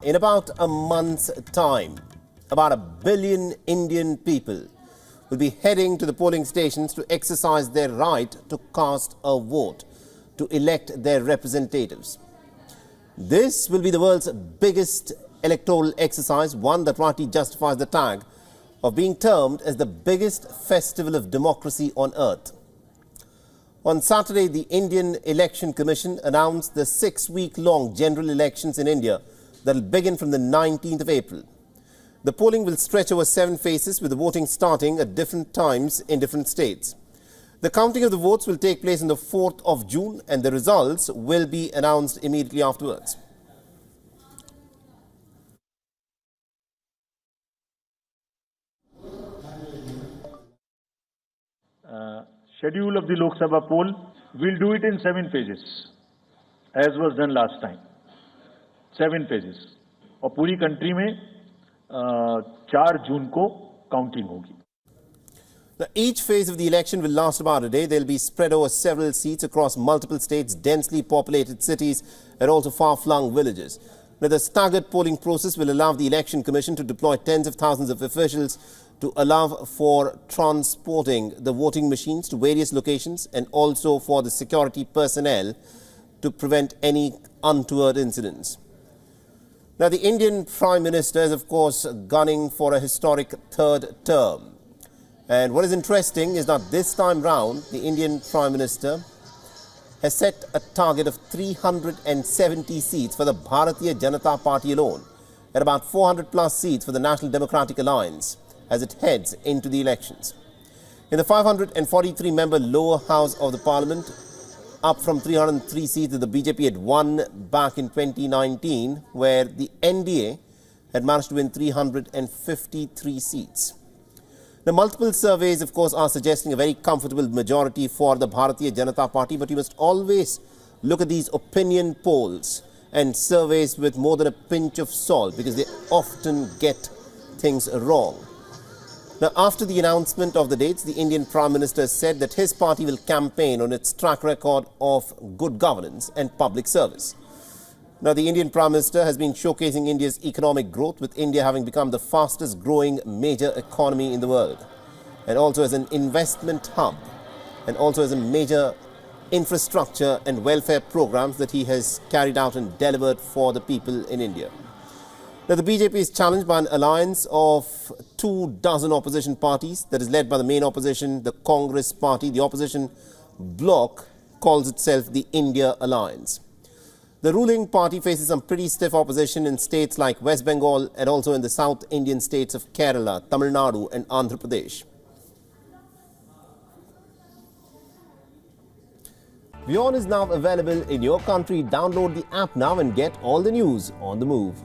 In about a month's time, about 1 billion Indian people will be heading to the polling stations to exercise their right to cast a vote, to elect their representatives. This will be the world's biggest electoral exercise, one that rightly justifies the tag of being termed as the biggest festival of democracy on earth. On Saturday, the Indian Election Commission announced the 6-week-long general elections in India that will begin from the 19th of April. The polling will stretch over 7 phases, with the voting starting at different times in different states. The counting of the votes will take place on the 4th of June, and the results will be announced immediately afterwards. Schedule of the Lok Sabha poll, we'll do it in 7 phases, as was done last time. 7 phases. और पूरी country में 4 जून को counting होगी. Now, each phase of the election will last about a day. They'll be spread over several seats across multiple states, densely populated cities, and also far-flung villages. Now, the staggered polling process will allow the Election Commission to deploy tens of thousands of officials to allow for transporting the voting machines to various locations, and also for the security personnel to prevent any untoward incidents. Now, the Indian Prime Minister is, of course, gunning for a historic 3rd term. And what is interesting is that this time round, the Indian Prime Minister has set a target of 370 seats for the Bharatiya Janata Party alone, and about 400 plus seats for the National Democratic Alliance as it heads into the elections. In the 543-member lower house of the Parliament, up from 303 seats that the BJP had won back in 2019, where the NDA had managed to win 353 seats. Now, multiple surveys, of course, are suggesting a very comfortable majority for the Bharatiya Janata Party, but you must always look at these opinion polls and surveys with more than a pinch of salt, because they often get things wrong. Now, after the announcement of the dates, the Indian Prime Minister said that his party will campaign on its track record of good governance and public service. Now, the Indian Prime Minister has been showcasing India's economic growth, with India having become the fastest growing major economy in the world, and also as an investment hub, and also as a major infrastructure and welfare programs that he has carried out and delivered for the people in India. Now, the BJP is challenged by an alliance of 24 opposition parties that is led by the main opposition, the Congress party. The opposition bloc calls itself the India Alliance. The ruling party faces some pretty stiff opposition in states like West Bengal and also in the South Indian states of Kerala, Tamil Nadu and Andhra Pradesh. WION is now available in your country. Download the app now and get all the news on the move.